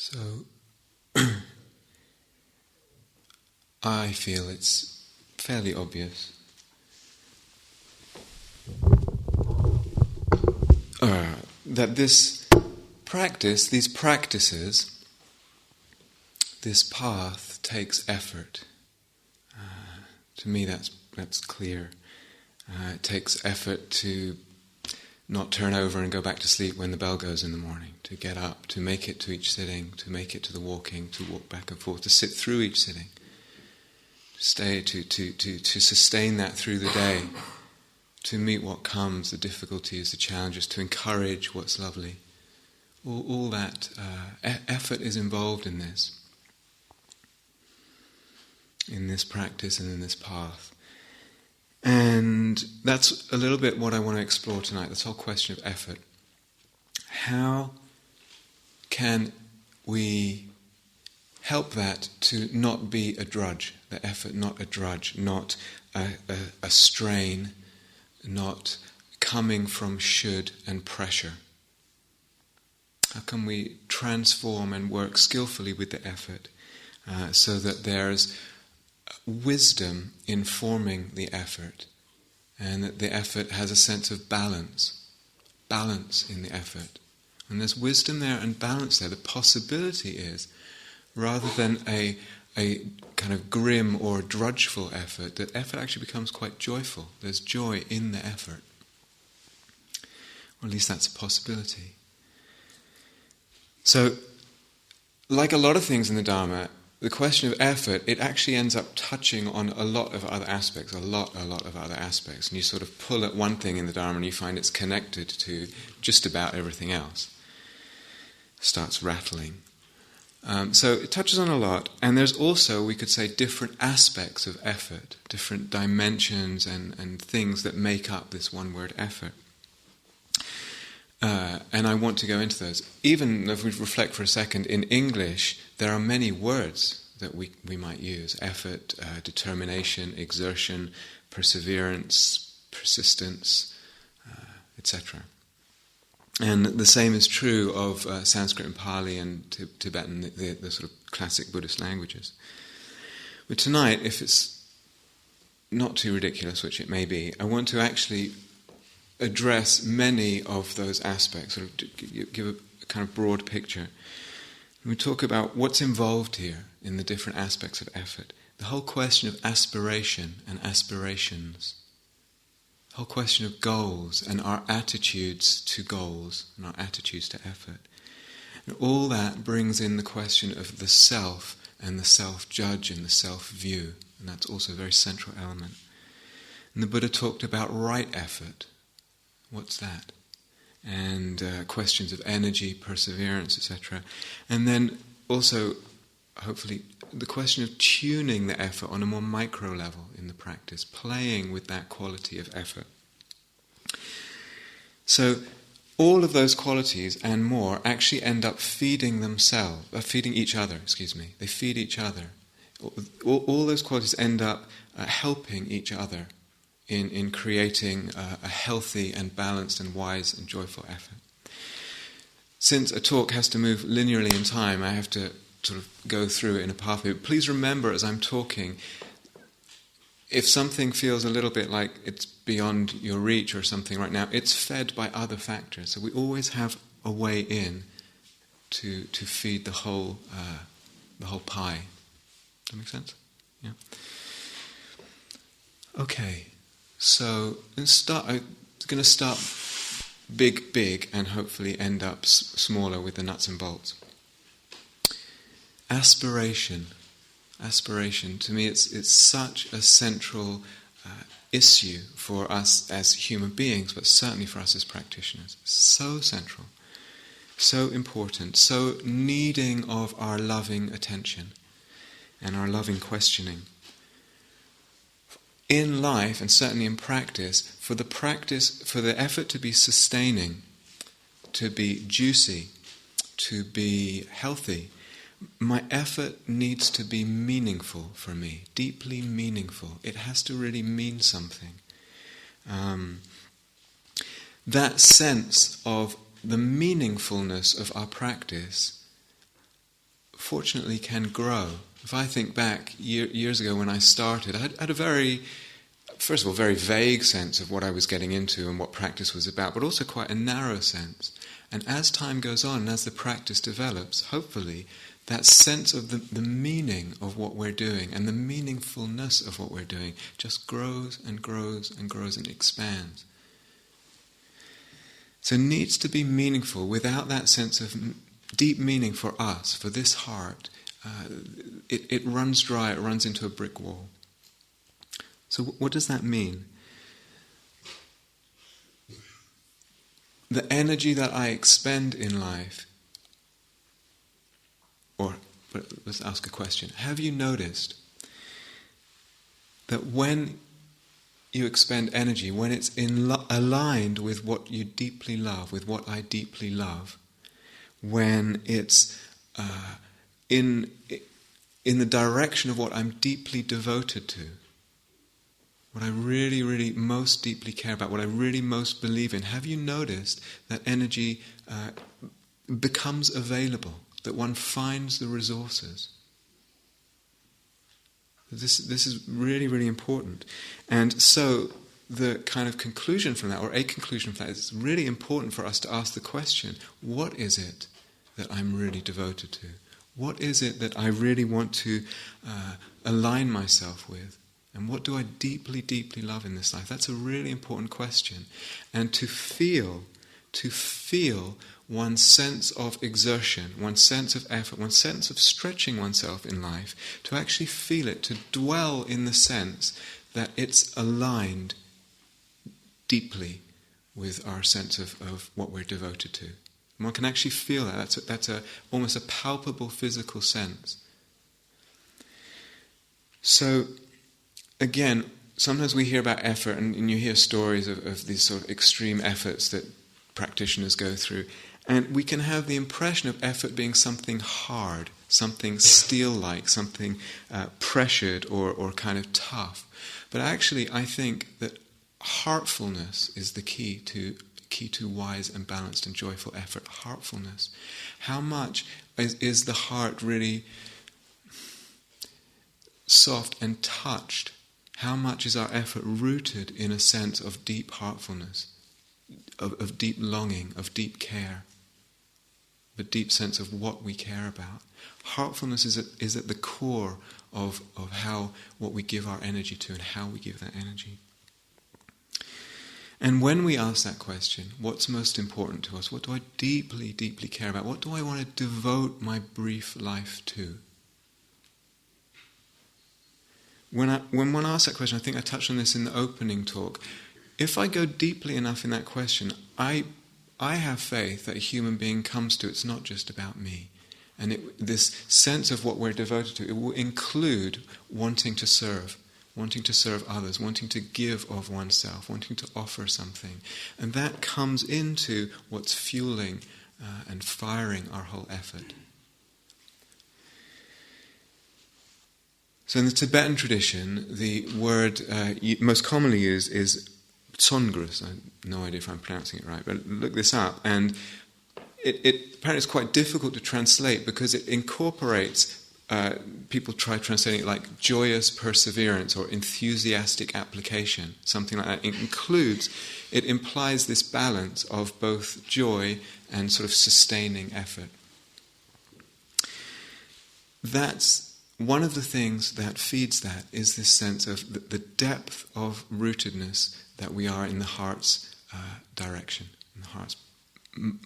So, I feel it's fairly obvious that this practice, these practices, this path takes effort. To me that's clear. It takes effort to not turn over and go back to sleep when the bell goes in the morning, to get up, to make it to each sitting, to make it to the walking, to walk back and forth, to sit through each sitting, to stay, to sustain that through the day, to meet what comes, the difficulties, the challenges, to encourage what's lovely. All that effort is involved in this practice and in this path. And that's a little bit what I want to explore tonight, this whole question of effort. How can we help that to not be a drudge, the effort not a drudge, not a strain, not coming from should and pressure? How can we transform and work skillfully with the effort so that there's wisdom informing the effort, and that the effort has a sense of balance in the effort. And there's wisdom there and balance there. The possibility is, rather than a kind of grim or drudgeful effort, that effort actually becomes quite joyful. There's joy in the effort. Or at least that's a possibility. So, like a lot of things in the Dharma, the question of effort, it actually ends up touching on a lot of other aspects, a lot of other aspects. And you sort of pull at one thing in the Dharma and you find it's connected to just about everything else. It starts rattling. So it touches on a lot. And there's also, we could say, different aspects of effort, different dimensions and things that make up this one word effort. And I want to go into those. Even if we reflect for a second, in English, there are many words that we might use. Effort, determination, exertion, perseverance, persistence, etc. And the same is true of Sanskrit and Pali and Tibetan, the sort of classic Buddhist languages. But tonight, if it's not too ridiculous, which it may be, I want to actually address many of those aspects, sort of give a kind of broad picture. We talk about what's involved here in the different aspects of effort. The whole question of aspiration and aspirations. The whole question of goals and our attitudes to goals and our attitudes to effort. And all that brings in the question of the self and the self-judge and the self-view. And that's also a very central element. And the Buddha talked about right effort. What's that? And questions of energy, perseverance, etc. And then also, hopefully, the question of tuning the effort on a more micro level in the practice, playing with that quality of effort. So, all of those qualities and more actually end up feeding each other. They feed each other. All those qualities end up helping each other in creating a healthy and balanced and wise and joyful effort. Since a talk has to move linearly in time, I have to sort of go through it in a pathway. But please remember as I'm talking, if something feels a little bit like it's beyond your reach or something right now, it's fed by other factors. So we always have a way in to feed the whole pie. Does that make sense? Yeah. Okay. So I'm going to start big, and hopefully end up smaller with the nuts and bolts. Aspiration. To me, it's such a central issue for us as human beings, but certainly for us as practitioners. So central, so important, so needing of our loving attention and our loving questioning. In life, and certainly in practice, for the effort to be sustaining, to be juicy, to be healthy, my effort needs to be meaningful for me, deeply meaningful. It has to really mean something. That sense of the meaningfulness of our practice fortunately can grow. If I think back years ago when I started, I had a very, first of all, very vague sense of what I was getting into and what practice was about, but also quite a narrow sense. And as time goes on and as the practice develops, hopefully, that sense of the meaning of what we're doing and the meaningfulness of what we're doing just grows and grows and grows and expands. So it needs to be meaningful. Without that sense of deep meaning for us, for this heart, it runs dry, it runs into a brick wall. So what does that mean? The energy that I expend in life, but let's ask a question. Have you noticed that when you expend energy, when it's aligned with what you deeply love, with what I deeply love, when it's in the direction of what I'm deeply devoted to, what I really, really most deeply care about, what I really most believe in, have you noticed that energy becomes available, that one finds the resources? This is really, really important. And so the kind of conclusion from that, or a conclusion from that, is it's really important for us to ask the question, what is it that I'm really devoted to? What is it that I really want to align myself with? And what do I deeply, deeply love in this life? That's a really important question. And to feel one's sense of exertion, one's sense of effort, one's sense of stretching oneself in life, to actually feel it, to dwell in the sense that it's aligned deeply with our sense of what we're devoted to. And one can actually feel that. That's almost a palpable physical sense. So, again, sometimes we hear about effort, and you hear stories of these sort of extreme efforts that practitioners go through, and we can have the impression of effort being something hard, something steel-like, something pressured or kind of tough. But actually, I think that heartfulness is the key to wise and balanced and joyful effort. Heartfulness. How much is the heart really soft and touched? How much is our effort rooted in a sense of deep heartfulness, of deep longing, of deep care, a deep sense of what we care about? Heartfulness is at the core of what we give our energy to and how we give that energy. And when we ask that question, what's most important to us? What do I deeply, deeply care about? What do I want to devote my brief life to? When one asks that question, I think I touched on this in the opening talk. If I go deeply enough in that question, I have faith that a human being comes to, it's not just about me. And this sense of what we're devoted to, it will include wanting to serve others, wanting to give of oneself, wanting to offer something. And that comes into what's fueling and firing our whole effort. So in the Tibetan tradition, the word most commonly used is tsongrus. I have no idea if I'm pronouncing it right, but look this up. And it apparently is quite difficult to translate because it incorporates, people try translating it like joyous perseverance or enthusiastic application, something like that. It implies this balance of both joy and sort of sustaining effort. That's one of the things that feeds that is this sense of the depth of rootedness that we are in the heart's direction, in the heart's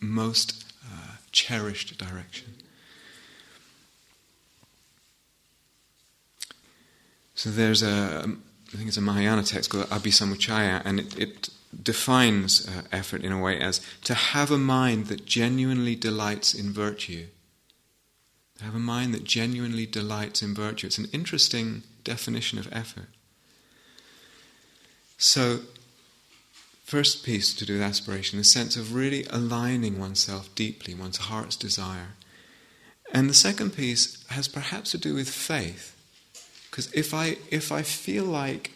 most cherished direction. So there's I think it's a Mahayana text called Abhisamuccaya, and it defines effort in a way as to have a mind that genuinely delights in virtue. To have a mind that genuinely delights in virtue. It's an interesting definition of effort. So, first piece to do with aspiration, the sense of really aligning oneself deeply, one's heart's desire. And the second piece has perhaps to do with faith. Because if I feel like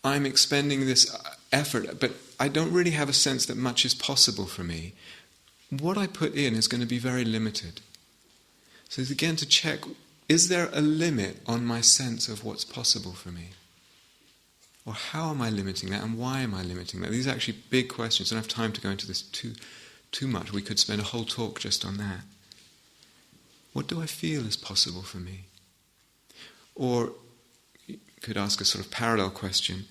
I'm expending this effort, but I don't really have a sense that much is possible for me, what I put in is going to be very limited. So it's again to check, is there a limit on my sense of what's possible for me? Or how am I limiting that, and why am I limiting that? These are actually big questions. I don't have time to go into this too much. We could spend a whole talk just on that. What do I feel is possible for me? Or you could ask a sort of parallel question.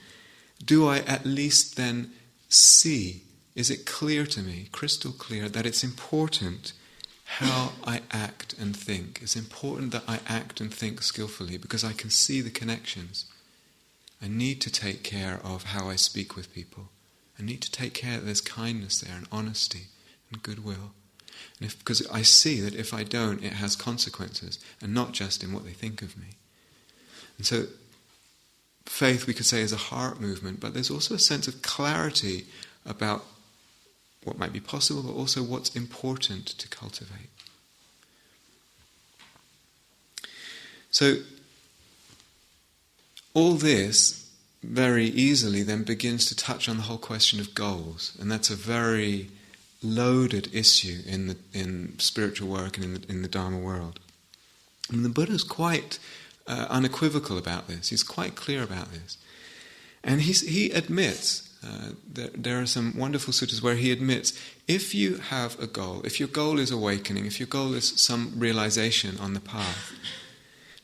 Do I at least then see, is it clear to me, crystal clear, that it's important how I act and think? It's important that I act and think skillfully because I can see the connections. I need to take care of how I speak with people. I need to take care that there's kindness there and honesty and goodwill. And because I see that if I don't, it has consequences, and not just in what they think of me. And so faith, we could say, is a heart movement, but there's also a sense of clarity about what might be possible, but also what's important to cultivate. So all this very easily then begins to touch on the whole question of goals, and that's a very loaded issue in spiritual work and in the Dharma world. And the Buddha's quite unequivocal about this. He's quite clear about this. And he admits, there are some wonderful suttas where he admits, if you have a goal, if your goal is awakening, if your goal is some realization on the path,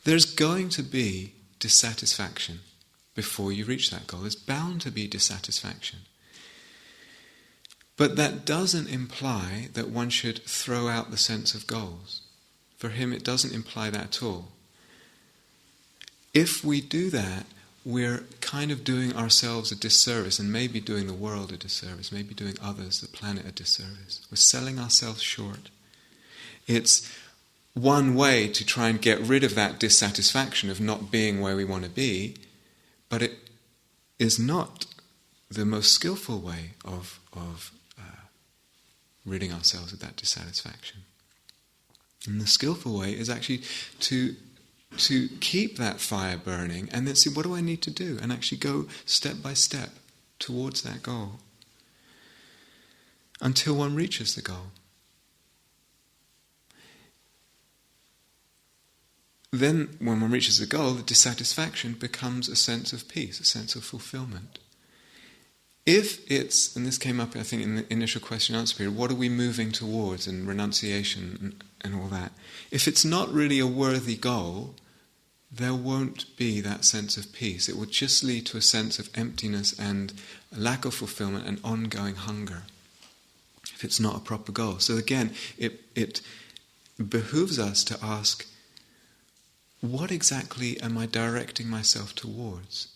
there's going to be dissatisfaction before you reach that goal. There's bound to be dissatisfaction. But that doesn't imply that one should throw out the sense of goals. For him, it doesn't imply that at all. If we do that, we're kind of doing ourselves a disservice, and maybe doing the world a disservice, maybe doing others, the planet, a disservice. We're selling ourselves short. It's one way to try and get rid of that dissatisfaction of not being where we want to be, but it is not the most skillful way of ridding ourselves of that dissatisfaction. And the skillful way is actually to keep that fire burning and then see, what do I need to do? And actually go step by step towards that goal until one reaches the goal. Then, when one reaches the goal, the dissatisfaction becomes a sense of peace, a sense of fulfillment. If it's, and this came up, I think, in the initial question and answer period, what are we moving towards in renunciation and all that? If it's not really a worthy goal, there won't be that sense of peace. It will just lead to a sense of emptiness and a lack of fulfillment and ongoing hunger, if it's not a proper goal. So again, it behooves us to ask, what exactly am I directing myself towards?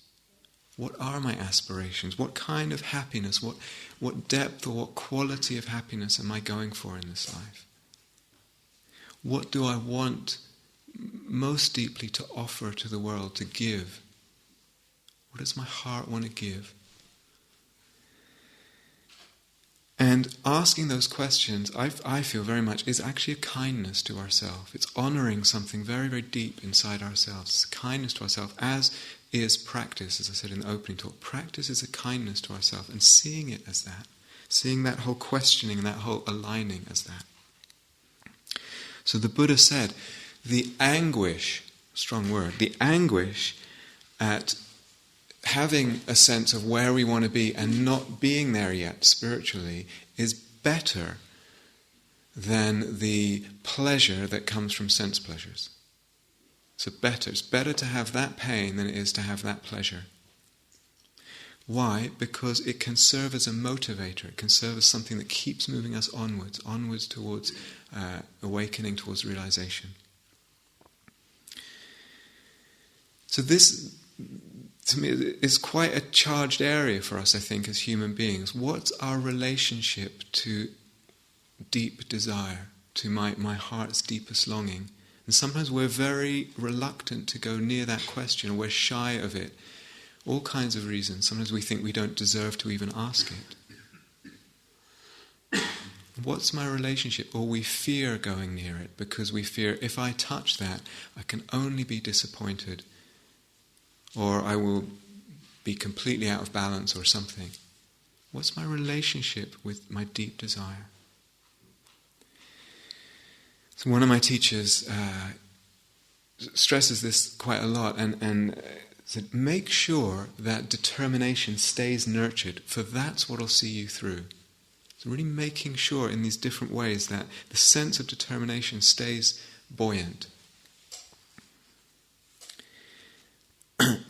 What are my aspirations? What kind of happiness, what depth or what quality of happiness am I going for in this life? What do I want most deeply to offer to the world, to give? What does my heart want to give? And asking those questions, I feel very much, is actually a kindness to ourselves. It's honouring something very, very deep inside ourselves. It's a kindness to ourselves, as is practice, as I said in the opening talk. Practice is a kindness to ourselves, and seeing it as that, seeing that whole questioning and that whole aligning as that. So the Buddha said, the anguish, strong word, the anguish at having a sense of where we want to be and not being there yet spiritually is better than the pleasure that comes from sense pleasures. So it's better to have that pain than it is to have that pleasure. Why? Because it can serve as a motivator. It can serve as something that keeps moving us onwards towards awakening, towards realization. So this, to me, is quite a charged area for us, I think, as human beings. What's our relationship to deep desire, to my heart's deepest longing? And sometimes we're very reluctant to go near that question, or we're shy of it. All kinds of reasons. Sometimes we think we don't deserve to even ask it. What's my relationship? Or we fear going near it because we fear, if I touch that, I can only be disappointed, or I will be completely out of balance or something. What's my relationship with my deep desire? So one of my teachers stresses this quite a lot and said, make sure that determination stays nurtured, for that's what will see you through. So really making sure in these different ways that the sense of determination stays buoyant.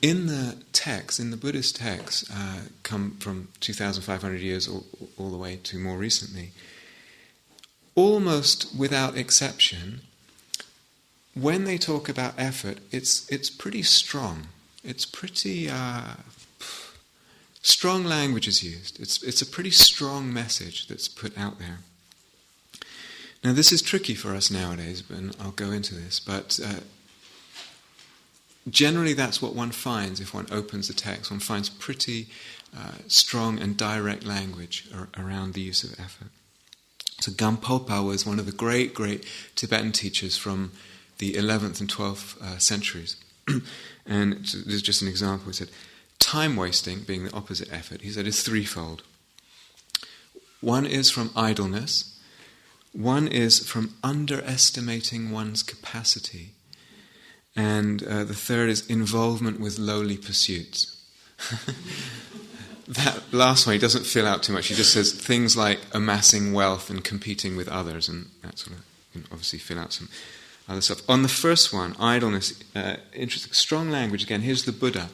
In the text, in the Buddhist texts, come from 2,500 years all the way to more recently, almost without exception, when they talk about effort, it's pretty strong. It's pretty strong language is used. It's a pretty strong message that's put out there. Now this is tricky for us nowadays, and I'll go into this, but generally that's what one finds if one opens the text. One finds pretty strong and direct language around the use of effort. So Gampopa was one of the great Tibetan teachers from the 11th and 12th centuries. And there's just an example. He said, time wasting, being the opposite effort, he said is threefold. One is from idleness. One is from underestimating one's capacity. And the third is involvement with lowly pursuits. That last one he doesn't fill out too much. He just says things like amassing wealth and competing with others, and that sort of, you can obviously fill out some other stuff. On the first one, idleness, interesting, strong language again. Here's the Buddha.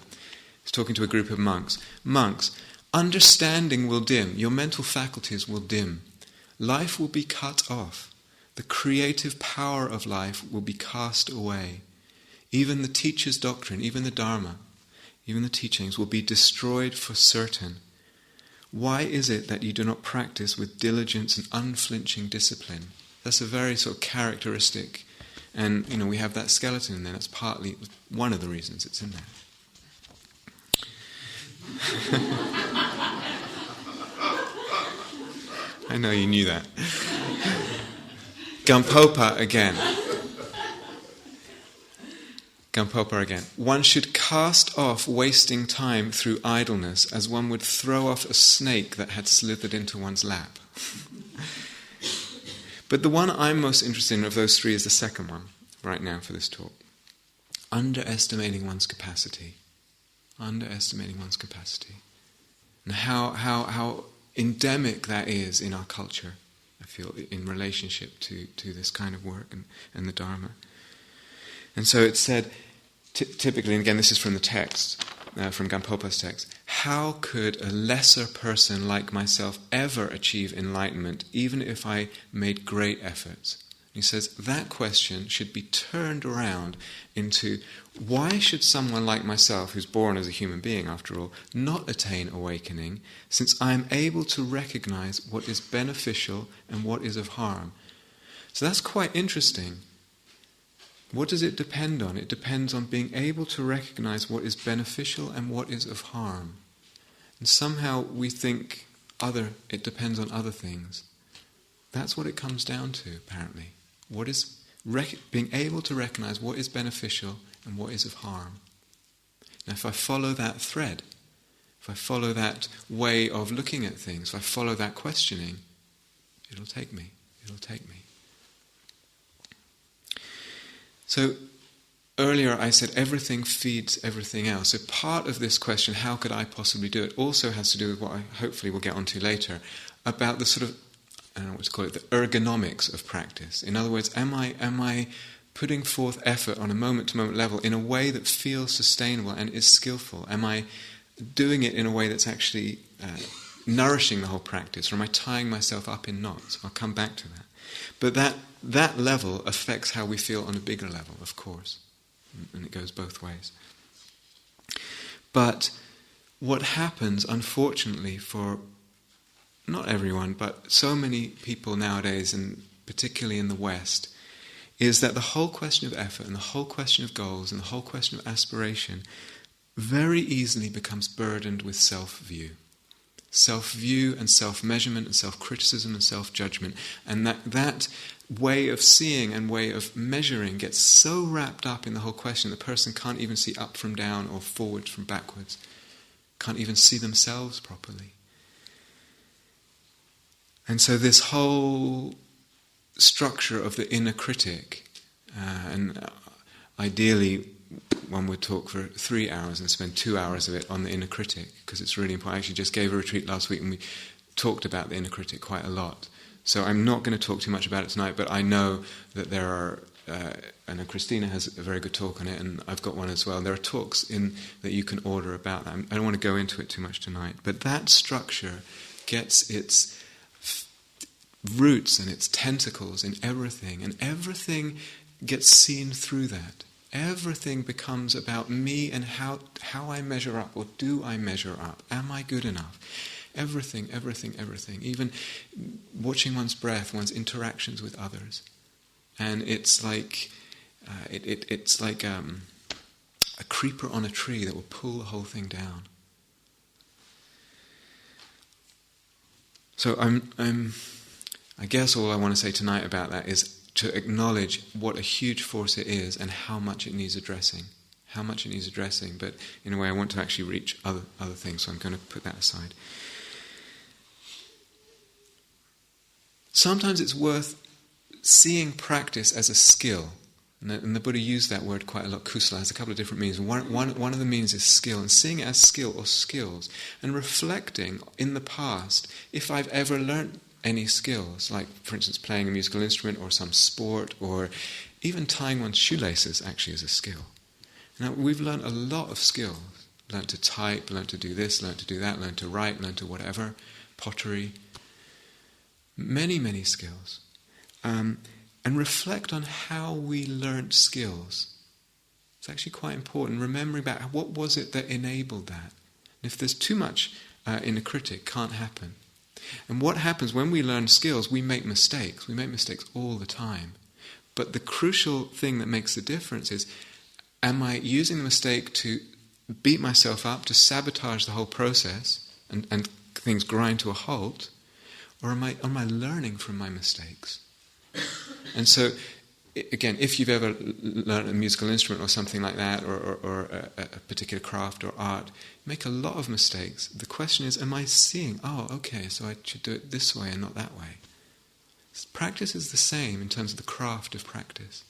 He's talking to a group of monks. Monks, understanding will dim. Your mental faculties will dim. Life will be cut off. The creative power of life will be cast away. Even the teacher's doctrine, even the Dharma, even the teachings will be destroyed for certain. Why is it that you do not practice with diligence and unflinching discipline? That's a very sort of characteristic, and we have that skeleton in there. That's partly one of the reasons it's in there. I know you knew that. Gampopa again. One should cast off wasting time through idleness as one would throw off a snake that had slithered into one's lap. But the one I'm most interested in of those three is the second one, right now for this talk. Underestimating one's capacity. Underestimating one's capacity. And how endemic that is in our culture, I feel, in relationship to this kind of work and the Dharma. And so it's said, typically, and again this is from the text, from Gampopa's text, how could a lesser person like myself ever achieve enlightenment, even if I made great efforts? He says that question should be turned around into, why should someone like myself, who's born as a human being after all, not attain awakening, since I am able to recognize what is beneficial and what is of harm? So that's quite interesting. What does it depend on? It depends on being able to recognize what is beneficial and what is of harm. And somehow we think it depends on other things. That's what it comes down to, apparently. What is being able to recognize what is beneficial and what is of harm. Now if I follow that thread, if I follow that way of looking at things, if I follow that questioning, it'll take me. So earlier I said everything feeds everything else. So part of this question, how could I possibly do it, also has to do with what I hopefully will get onto later, about the sort of, I don't know what to call it, the ergonomics of practice. In other words, am I putting forth effort on a moment-to-moment level in a way that feels sustainable and is skillful? Am I doing it in a way that's actually nourishing the whole practice, or am I tying myself up in knots? I'll come back to that. But that level affects how we feel on a bigger level, of course. And it goes both ways. But what happens, unfortunately, for not everyone, but so many people nowadays, and particularly in the West, is that the whole question of effort and the whole question of goals and the whole question of aspiration very easily becomes burdened with self-view. Self-view and self-measurement and self-criticism and self-judgment. And that way of seeing and way of measuring gets so wrapped up in the whole question the person can't even see up from down or forward from backwards. Can't even see themselves properly. And so this whole structure of the inner critic, and ideally one would talk for 3 hours and spend 2 hours of it on the inner critic, because it's really important. I actually just gave a retreat last week and we talked about the inner critic quite a lot. So I'm not going to talk too much about it tonight, but I know that there are, I know Christina has a very good talk on it, and I've got one as well. There are talks that you can order about that. I don't want to go into it too much tonight, but that structure gets its roots and its tentacles in everything, and everything gets seen through that. Everything becomes about me and how I measure up, or do I measure up? Am I good enough? Everything. Even watching one's breath, one's interactions with others, and it's like it's like a creeper on a tree that will pull the whole thing down. So I guess all I want to say tonight about that is to acknowledge what a huge force it is and how much it needs addressing. But in a way I want to actually reach other things, so I'm going to put that aside. Sometimes it's worth seeing practice as a skill. And the Buddha used that word quite a lot. Kusala has a couple of different meanings. One of the meanings is skill, and seeing it as skill or skills, and reflecting in the past if I've ever learnt any skills, like for instance playing a musical instrument or some sport, or even tying one's shoelaces actually is a skill. Now we've learned a lot of skills. Learned to type, learned to do this, learned to do that, learned to write, learned to whatever, pottery. Many skills. And reflect on how we learnt skills. It's actually quite important, remembering back what was it that enabled that. And if there's too much inner critic, can't happen. And what happens when we learn skills, we make mistakes. We make mistakes all the time. But the crucial thing that makes the difference is, am I using the mistake to beat myself up, to sabotage the whole process, and things grind to a halt? Or am I learning from my mistakes? And so, again, if you've ever learned a musical instrument or something like that, or a particular craft or art, make a lot of mistakes. The question is, am I seeing, okay, so I should do it this way and not that way? Practice is the same in terms of the craft of practice.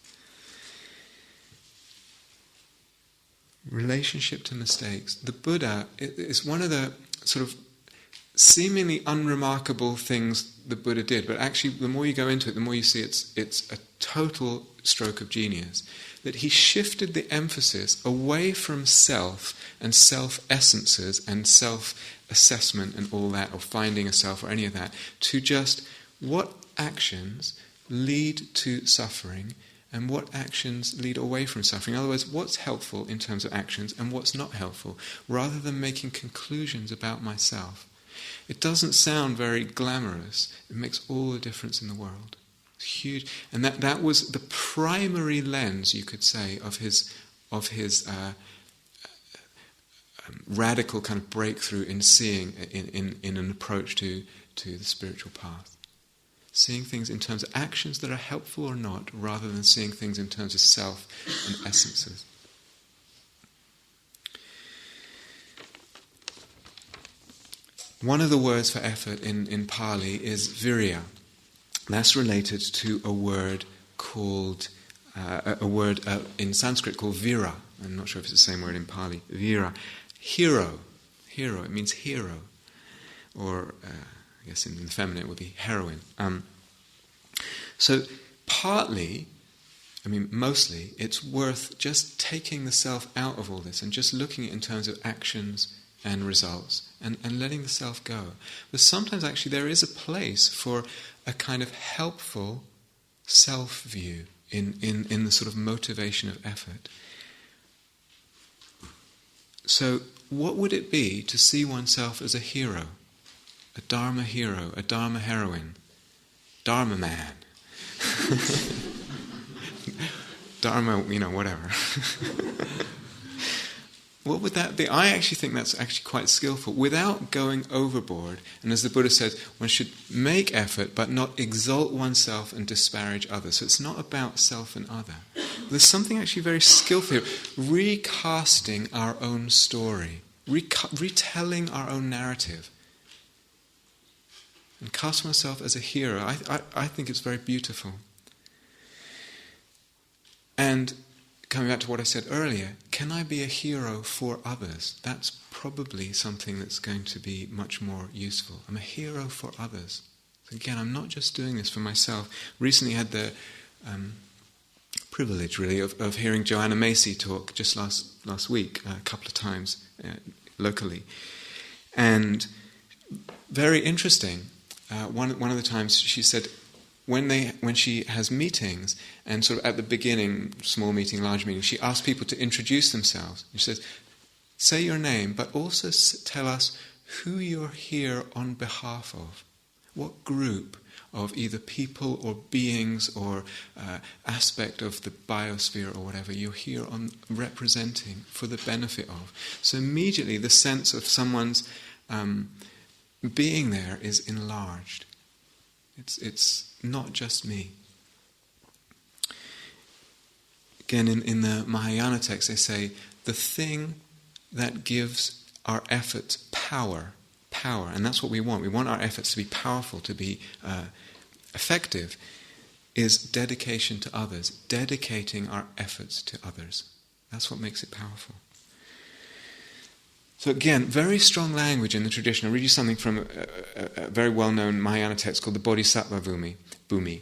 Relationship to mistakes. The Buddha is one of the sort of seemingly unremarkable things the Buddha did, but actually the more you go into it, the more you see it's a total stroke of genius. That he shifted the emphasis away from self and self-essences and self-assessment and all that, or finding a self or any of that, to just what actions lead to suffering and what actions lead away from suffering. In other words, what's helpful in terms of actions and what's not helpful, rather than making conclusions about myself. It doesn't sound very glamorous. It makes all the difference in the world. It's huge. And that was the primary lens, you could say, of his radical kind of breakthrough in seeing in an approach to the spiritual path. Seeing things in terms of actions that are helpful or not, rather than seeing things in terms of self and essences. One of the words for effort in Pali is virya. That's related to a word called, in Sanskrit called vira. I'm not sure if it's the same word in Pali. Vira. Hero. It means hero. Or, I guess in the feminine it would be heroine. So partly, mostly, it's worth just taking the self out of all this and just looking at it in terms of actions and results, and letting the self go. But sometimes actually there is a place for a kind of helpful self-view in the sort of motivation of effort. So what would it be to see oneself as a hero, a Dharma hero, a Dharma heroine, Dharma man, Dharma, whatever. What would that be? I actually think that's actually quite skillful, without going overboard. And as the Buddha says, one should make effort, but not exalt oneself and disparage others. So it's not about self and other. There's something actually very skillful here, recasting our own story, retelling our own narrative. and cast myself as a hero. I think it's very beautiful. And coming back to what I said earlier, can I be a hero for others? That's probably something that's going to be much more useful. I'm a hero for others. So again, I'm not just doing this for myself. Recently had the privilege, really, of hearing Joanna Macy talk just last week, a couple of times locally. And very interesting. One of the times she said, when she has meetings, and sort of at the beginning, small meeting, large meeting, she asks people to introduce themselves. She says, say your name, but also tell us who you're here on behalf of. What group of either people or beings or aspect of the biosphere or whatever you're here on representing for the benefit of. So immediately the sense of someone's being there is enlarged. It's not just me. Again, in the Mahayana text, they say, the thing that gives our efforts power, and that's what we want. We want our efforts to be powerful, to be effective, is dedication to others, dedicating our efforts to others. That's what makes it powerful. So again, very strong language in the tradition. I'll read you something from a very well-known Mahayana text called the Bodhisattva Bhumi.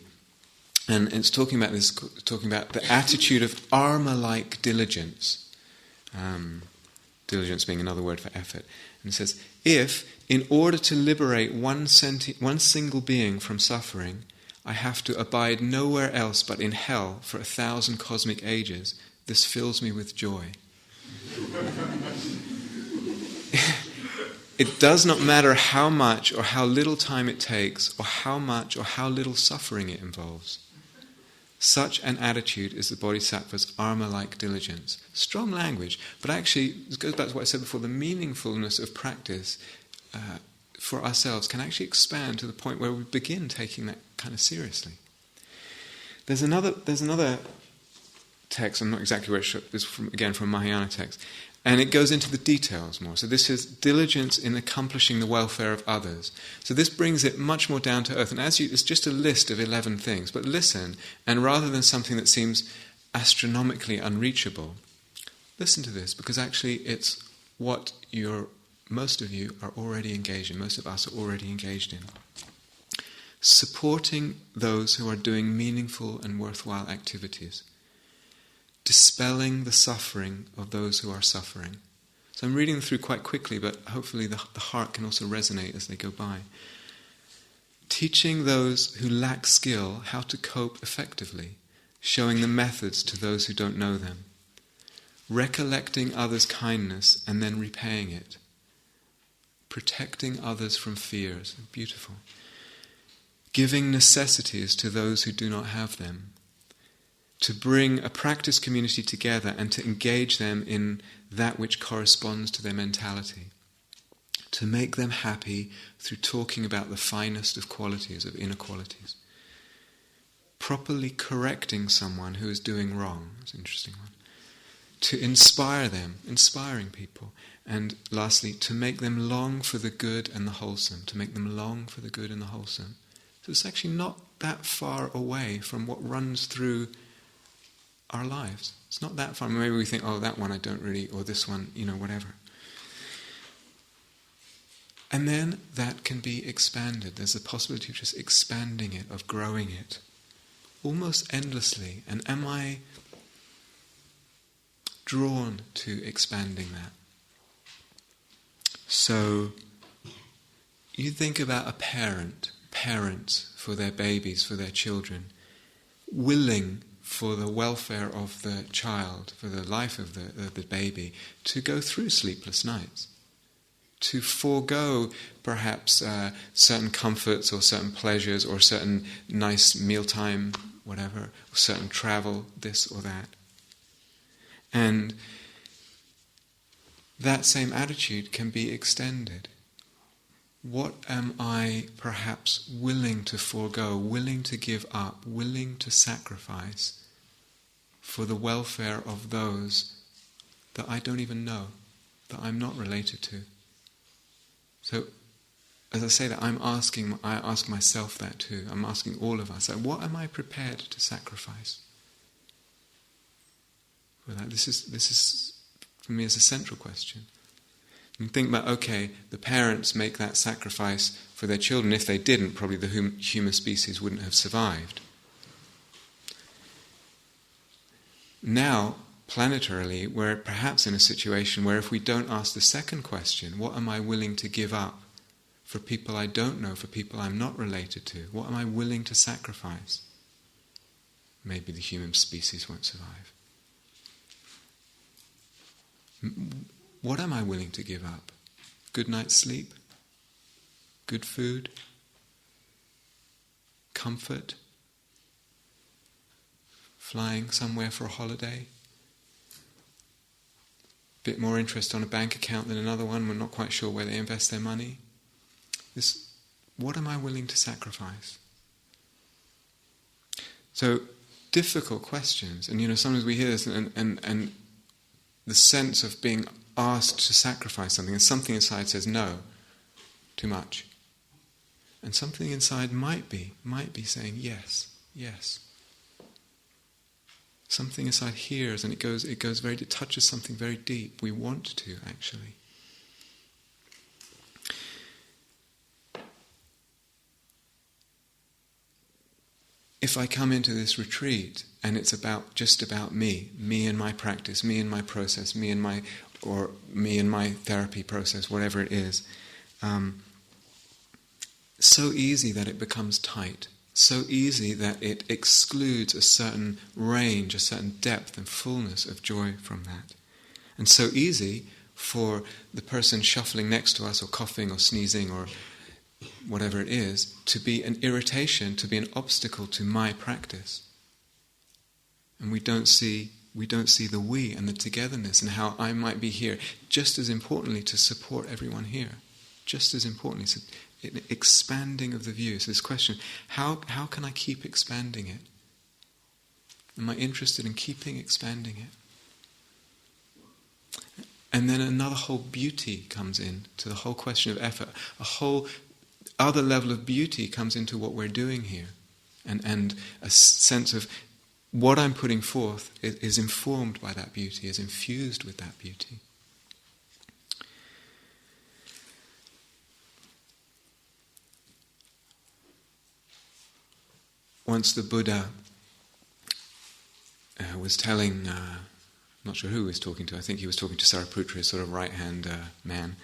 And it's talking about the attitude of armor-like diligence. Diligence being another word for effort. And it says, if, in order to liberate one single being from suffering, I have to abide nowhere else but in hell for 1,000 cosmic ages, this fills me with joy. It does not matter how much or how little time it takes, or how much or how little suffering it involves. Such an attitude is the Bodhisattva's armor-like diligence. Strong language, but actually, this goes back to what I said before, the meaningfulness of practice for ourselves can actually expand to the point where we begin taking that kind of seriously. There's another text, I'm not exactly where it's from, again from a Mahayana text, and it goes into the details more. So this is diligence in accomplishing the welfare of others. So this brings it much more down to earth. And it's just a list of 11 things. But listen, and rather than something that seems astronomically unreachable, listen to this, because actually it's what most of you are already engaged in, most of us are already engaged in. Supporting those who are doing meaningful and worthwhile activities. Dispelling the suffering of those who are suffering. So I'm reading them through quite quickly, but hopefully the heart can also resonate as they go by. Teaching those who lack skill how to cope effectively, showing the methods to those who don't know them. Recollecting others' kindness and then repaying it. Protecting others from fears. Beautiful. Giving necessities to those who do not have them. To bring a practice community together and to engage them in that which corresponds to their mentality. To make them happy through talking about the finest of qualities, of inner qualities. Properly correcting someone who is doing wrong. That's an interesting one. To inspire them, inspiring people. And lastly, to make them long for the good and the wholesome. To make them long for the good and the wholesome. So it's actually not that far away from what runs through our lives. It's not that far. Maybe we think, oh, that one I don't really, or this one, whatever. And then that can be expanded. There's a possibility of just expanding it, of growing it, almost endlessly. And am I drawn to expanding that? So, you think about a parents for their babies, for their children, willing for the welfare of the child, for the life of the baby, to go through sleepless nights, to forego perhaps certain comforts or certain pleasures or certain nice mealtime, whatever, or certain travel, this or that. And that same attitude can be extended. What am I perhaps willing to forego, willing to give up, willing to sacrifice for the welfare of those that I don't even know, that I'm not related to? So as I say that, I ask myself that too. I'm asking all of us, like, what am I prepared to sacrifice? Well, this is for me is a central question. And think about, okay, the parents make that sacrifice for their children. If they didn't, probably the human species wouldn't have survived. Now, planetarily, we're perhaps in a situation where if we don't ask the second question, what am I willing to give up for people I don't know, for people I'm not related to? What am I willing to sacrifice? Maybe the human species won't survive. What am I willing to give up? Good night's sleep? Good food? Comfort? Flying somewhere for a holiday? Bit more interest on a bank account than another one. We're not quite sure where they invest their money. What am I willing to sacrifice? So, difficult questions. And sometimes we hear this and the sense of being asked to sacrifice something, and something inside says no, too much. And something inside might be saying yes. Something inside hears, and it touches something very deep. We want to, actually. If I come into this retreat and it's just about me and my practice, me and my process, me and my therapy process, whatever it is, so easy that it becomes tight, so easy that it excludes a certain range, a certain depth and fullness of joy from that. And so easy for the person shuffling next to us or coughing or sneezing or whatever it is, to be an irritation, to be an obstacle to my practice. And we don't see the we and the togetherness and how I might be here, just as importantly to support everyone here. Just as importantly, so expanding of the view. So this question, how can I keep expanding it? Am I interested in keeping expanding it? And then another whole beauty comes in to the whole question of effort. A whole other level of beauty comes into what we're doing here. And a sense of what I'm putting forth is informed by that beauty, is infused with that beauty. Once the Buddha was telling, not sure who he was talking to, I think he was talking to Sariputra, his sort of right-hand man,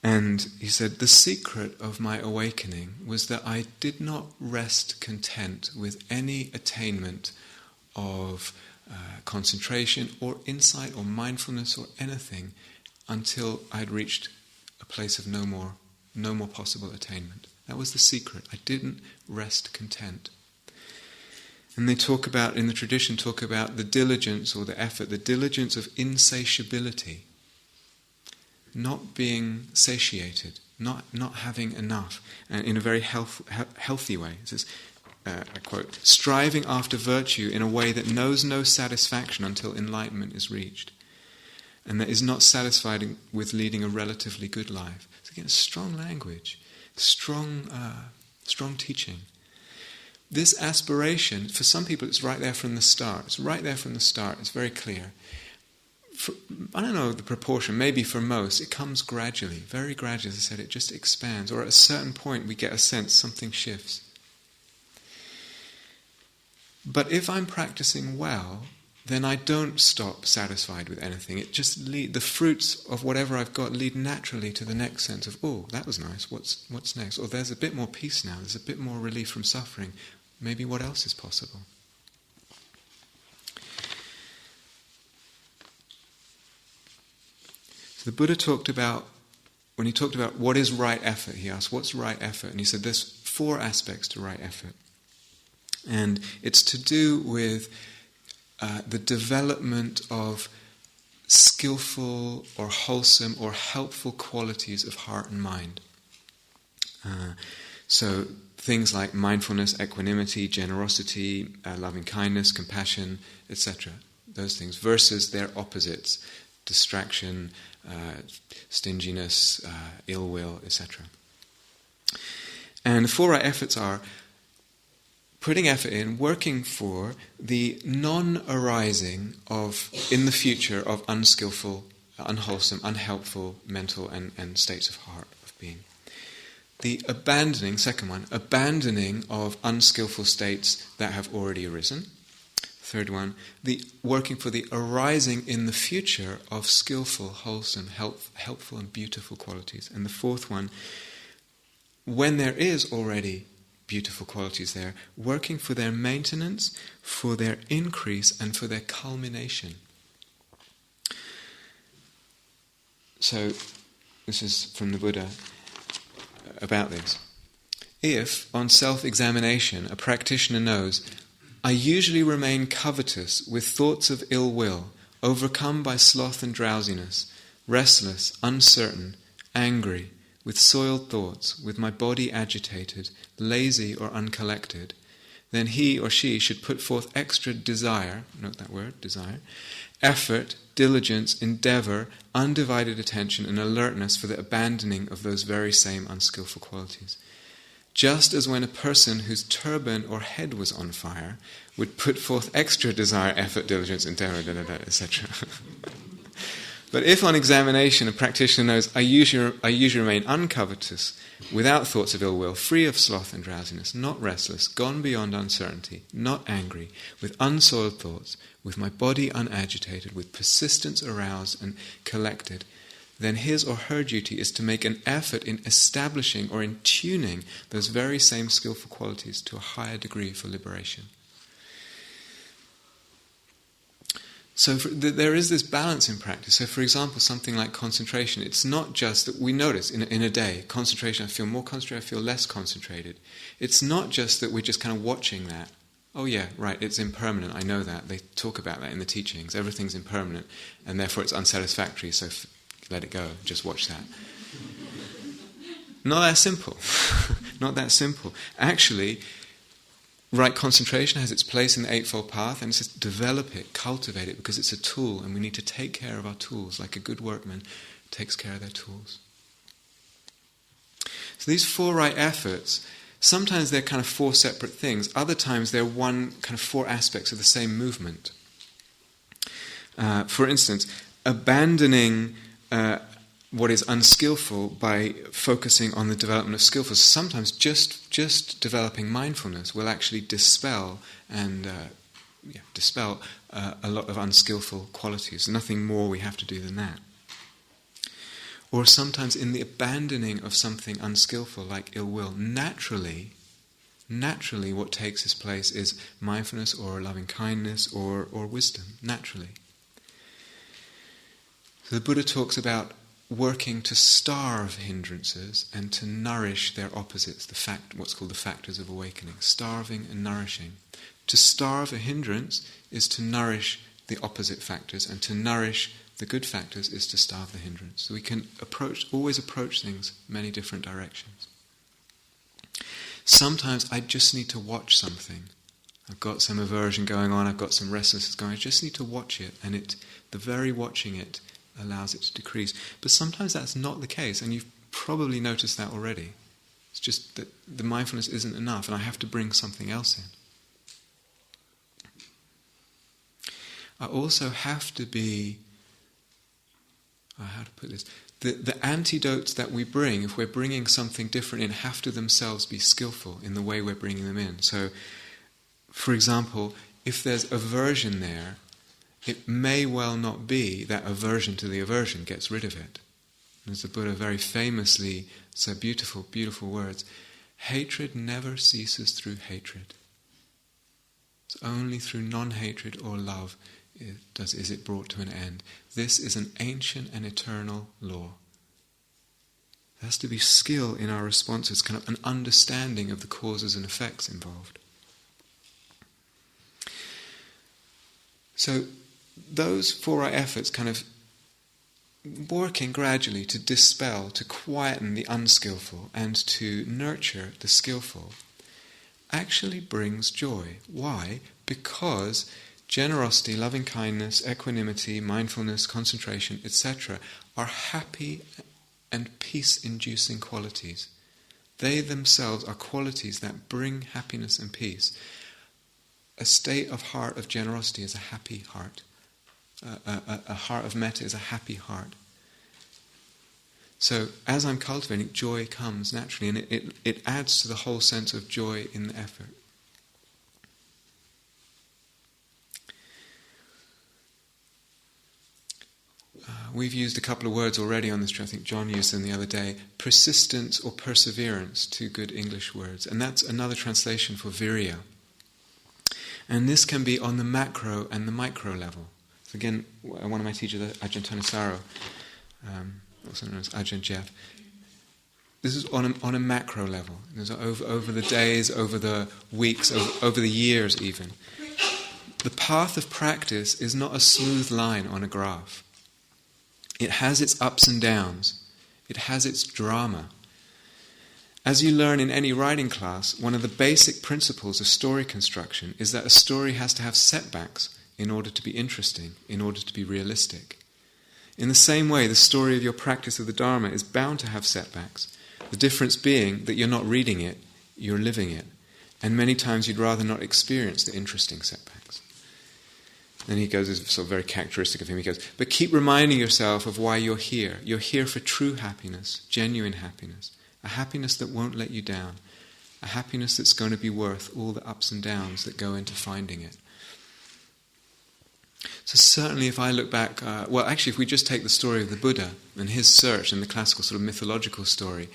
and he said, the secret of my awakening was that I did not rest content with any attainment of concentration or insight or mindfulness or anything until I'd reached a place of no more possible attainment. That was the secret. I didn't rest content. And they talk about, in the tradition, the diligence or the effort, the diligence of insatiability. Not being satiated, not having enough, and in a very healthy way. It says, I quote, striving after virtue in a way that knows no satisfaction until enlightenment is reached, and that is not satisfied with leading a relatively good life. So again, strong language, strong teaching. This aspiration, for some people it's right there from the start. It's right there from the start, it's very clear. I don't know the proportion, maybe for most, it comes gradually, very gradually, as I said, it just expands, or at a certain point we get a sense something shifts. But if I'm practicing well, then I don't stop satisfied with anything. It just the fruits of whatever I've got lead naturally to the next sense of, oh, that was nice, what's next? Or there's a bit more peace now, there's a bit more relief from suffering. Maybe what else is possible? The Buddha talked about, when he talked about what is right effort, he asked, what's right effort? And he said there's 4 aspects to right effort. And it's to do with the development of skillful or wholesome or helpful qualities of heart and mind. So things like mindfulness, equanimity, generosity, loving kindness, compassion, etc. Those things, versus their opposites, distraction, stinginess, ill will, etc. And the 4 right efforts are putting effort in, working for the non-arising of, in the future, of unskillful, unwholesome, unhelpful mental and states of heart, of being. The abandoning, second one, abandoning of unskillful states that have already arisen. Third one, the working for the arising in the future of skillful, wholesome, helpful and beautiful qualities. And the fourth one, when there is already beautiful qualities there, working for their maintenance, for their increase and for their culmination. So, this is from the Buddha about this. If, on self-examination, a practitioner knows, I usually remain covetous with thoughts of ill will, overcome by sloth and drowsiness, restless, uncertain, angry, with soiled thoughts, with my body agitated, lazy or uncollected, then he or she should put forth extra desire, note that word, desire, effort, diligence, endeavour, undivided attention and alertness for the abandoning of those very same unskillful qualities. Just as when a person whose turban or head was on fire would put forth extra desire, effort, diligence, endeavour, etc. But if on examination a practitioner knows, I usually remain uncovetous, without thoughts of ill will, free of sloth and drowsiness, not restless, gone beyond uncertainty, not angry, with unsoiled thoughts, with my body unagitated, with persistence aroused and collected, then his or her duty is to make an effort in establishing or in tuning those very same skillful qualities to a higher degree for liberation. So there is this balance in practice. So for example, something like concentration, it's not just that we notice in a day, concentration, I feel more concentrated, I feel less concentrated. It's not just that we're just kind of watching that. Oh yeah, right, it's impermanent, I know that. They talk about that in the teachings. Everything's impermanent, and therefore it's unsatisfactory, so let it go, just watch that. Not that simple. Not that simple. Actually, right concentration has its place in the Eightfold Path, and it's just develop it, cultivate it, because it's a tool, and we need to take care of our tools, like a good workman takes care of their tools. So these 4 right efforts, sometimes they're kind of 4 separate things, other times they're one kind of 4 aspects of the same movement. For instance, abandoning what is unskillful by focusing on the development of skillful. Sometimes just developing mindfulness will actually dispel a lot of unskillful qualities. Nothing more we have to do than that. Or sometimes in the abandoning of something unskillful like ill will, naturally what takes its place is mindfulness or loving kindness or wisdom, naturally. So the Buddha talks about working to starve hindrances and to nourish their opposites, what's called the factors of awakening, starving and nourishing. To starve a hindrance is to nourish the opposite factors, and to nourish the good factors is to starve the hindrance. So we can always approach things many different directions. Sometimes I just need to watch something. I've got some aversion going on, I've got some restlessness going on, I just need to watch it, and the very watching it allows it to decrease. But sometimes that's not the case, and you've probably noticed that already. It's just that the mindfulness isn't enough, and I have to bring something else in. I also have to be, how to put this, the antidotes that we bring, if we're bringing something different in, have to themselves be skillful in the way we're bringing them in. So, for example, if there's aversion there, it may well not be that aversion to the aversion gets rid of it. As the Buddha very famously said, beautiful, beautiful words, hatred never ceases through hatred. It's only through non-hatred or love is it brought to an end. This is an ancient and eternal law. There has to be skill in our responses, kind of an understanding of the causes and effects involved. So those 4 right efforts, kind of working gradually to dispel, to quieten the unskillful and to nurture the skillful, actually brings joy. Why? Because generosity, loving kindness, equanimity, mindfulness, concentration, etc. are happy and peace-inducing qualities. They themselves are qualities that bring happiness and peace. A state of heart of generosity is a happy heart. A heart of metta is a happy heart. So as I'm cultivating, joy comes naturally, and it adds to the whole sense of joy in the effort. We've used a couple of words already on this trip. I think John used them the other day. Persistence or perseverance, two good English words. And that's another translation for virya. And this can be on the macro and the micro level. So again, one of my teachers, Ajahn Thanissaro, also known as Ajahn Jeff, this is on a macro level. There's over the days, over the weeks, over the years even. The path of practice is not a smooth line on a graph. It has its ups and downs. It has its drama. As you learn in any writing class, one of the basic principles of story construction is that a story has to have setbacks in order to be interesting, in order to be realistic. In the same way, the story of your practice of the Dharma is bound to have setbacks. The difference being that you're not reading it, you're living it. And many times you'd rather not experience the interesting setbacks. Then he goes, it's sort of very characteristic of him, he goes, but keep reminding yourself of why you're here. You're here for true happiness, genuine happiness, a happiness that won't let you down, a happiness that's going to be worth all the ups and downs that go into finding it. So certainly if I look back, if we just take the story of the Buddha and his search and the classical sort of mythological story,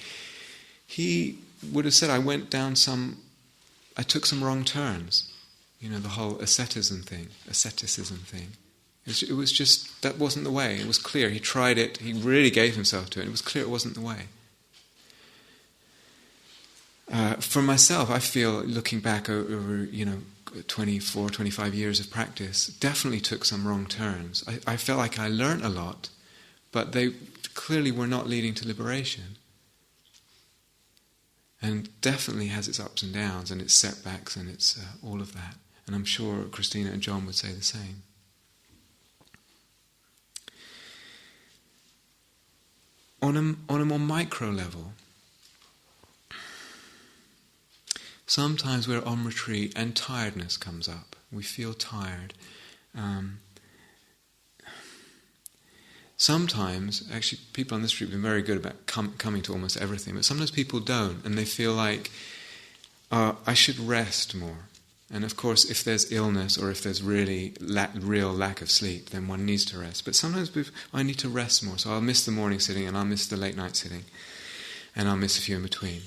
he would have said, I took some wrong turns. You know, the whole asceticism thing. It was just, that wasn't the way. It was clear. He tried it. He really gave himself to it. It was clear it wasn't the way. For myself, I feel, looking back over 24, 25 years of practice, definitely took some wrong turns. I felt like I learnt a lot, but they clearly were not leading to liberation. And definitely has its ups and downs and its setbacks and its all of that. And I'm sure Christina and John would say the same. On a more micro level, sometimes we're on retreat and tiredness comes up. We feel tired. Sometimes, actually, people on this retreat have been very good about coming to almost everything, but sometimes people don't, and they feel like, I should rest more. And of course, if there's illness or if there's really real lack of sleep, then one needs to rest. But sometimes I need to rest more, so I'll miss the morning sitting and I'll miss the late night sitting, and I'll miss a few in between.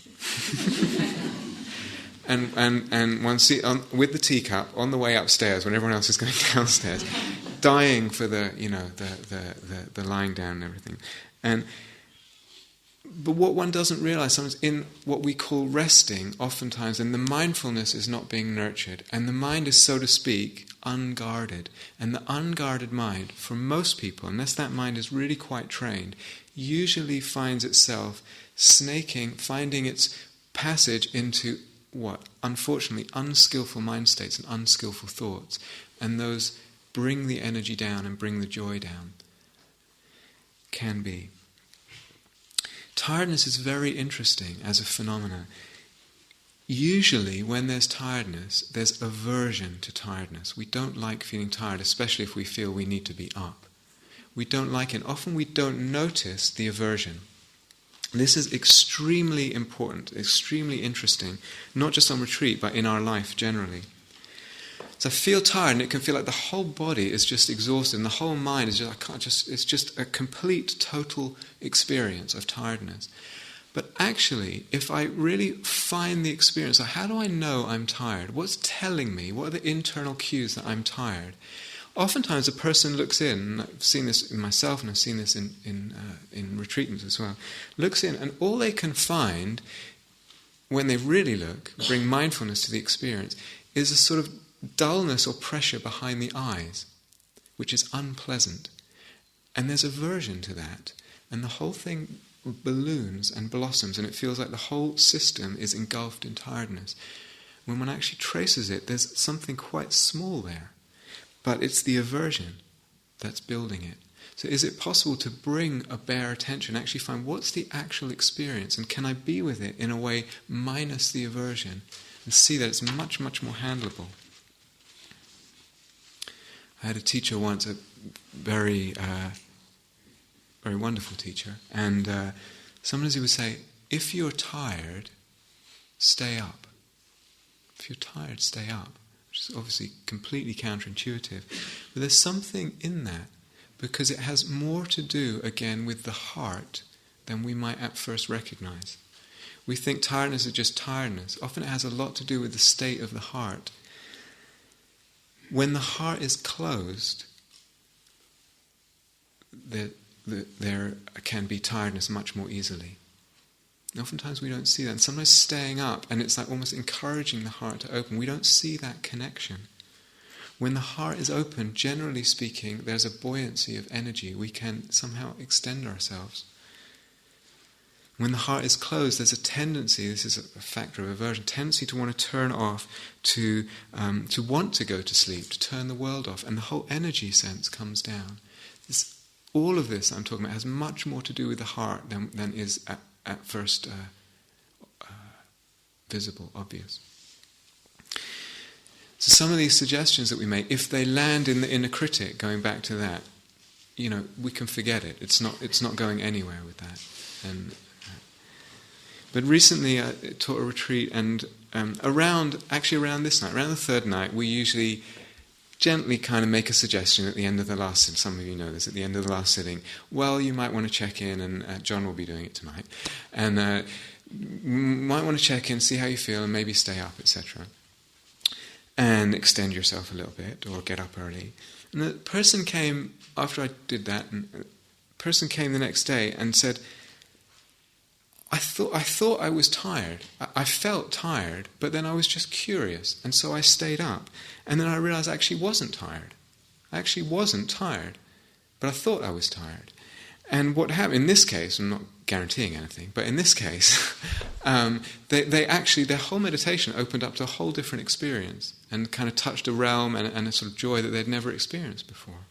and one with the teacup on the way upstairs when everyone else is going downstairs, dying for the lying down and everything. But what one doesn't realize sometimes in what we call resting, oftentimes, and the mindfulness is not being nurtured, and the mind is, so to speak, unguarded. And the unguarded mind, for most people, unless that mind is really quite trained, usually finds itself finding its passage into what? Unfortunately, unskillful mind states and unskillful thoughts. And those bring the energy down and bring the joy down. Can be. Tiredness is very interesting as a phenomenon. Usually when there's tiredness, there's aversion to tiredness. We don't like feeling tired, especially if we feel we need to be up. We don't like it. Often we don't notice the aversion. This is extremely important, extremely interesting, not just on retreat, but in our life generally. So I feel tired, and it can feel like the whole body is just exhausted, and the whole mind is it's just a complete, total experience of tiredness. But actually, if I really find the experience, like how do I know I'm tired? What's telling me? What are the internal cues that I'm tired? Oftentimes a person looks in, and I've seen this in myself, and I've seen this in retreatments as well, looks in, and all they can find, when they really look, bring mindfulness to the experience, is a sort of dullness or pressure behind the eyes, which is unpleasant. And there's aversion to that. And the whole thing balloons and blossoms, and it feels like the whole system is engulfed in tiredness. When one actually traces it, there's something quite small there. But it's the aversion that's building it. So is it possible to bring a bare attention, actually find what's the actual experience, and can I be with it in a way minus the aversion, and see that it's much, much more handleable? I had a teacher once, a very, very wonderful teacher, and sometimes he would say, if you're tired, stay up. If you're tired, stay up. Which is obviously completely counterintuitive. But there's something in that, because it has more to do, again, with the heart than we might at first recognize. We think tiredness is just tiredness. Often it has a lot to do with the state of the heart. When the heart is closed, there can be tiredness much more easily. And oftentimes we don't see that. And sometimes staying up, and it's like almost encouraging the heart to open. We don't see that connection. When the heart is open, generally speaking, there's a buoyancy of energy. We can somehow extend ourselves. When the heart is closed, there's a tendency, this is a factor of aversion, tendency to want to turn off, to want to go to sleep, to turn the world off, and the whole energy sense comes down. All of this I'm talking about has much more to do with the heart than is at first visible, obvious. So some of these suggestions that we make, if they land in the inner critic, going back to that, we can forget it. It's not going anywhere with that. But recently I taught a retreat, and around this night, around the third night, we usually gently kind of make a suggestion at the end of the last sitting. Some of you know this, at the end of the last sitting. Well, you might want to check in, and John will be doing it tonight. And might want to check in, see how you feel, and maybe stay up, etc. And extend yourself a little bit, or get up early. And the person came, after I did that, and the person came the next day and said, I thought I was tired. I felt tired, but then I was just curious, and so I stayed up. And then I realized I actually wasn't tired. But I thought I was tired. And what happened in this case, I'm not guaranteeing anything, but in this case, they actually, their whole meditation opened up to a whole different experience, and kind of touched a realm and a sort of joy that they'd never experienced before.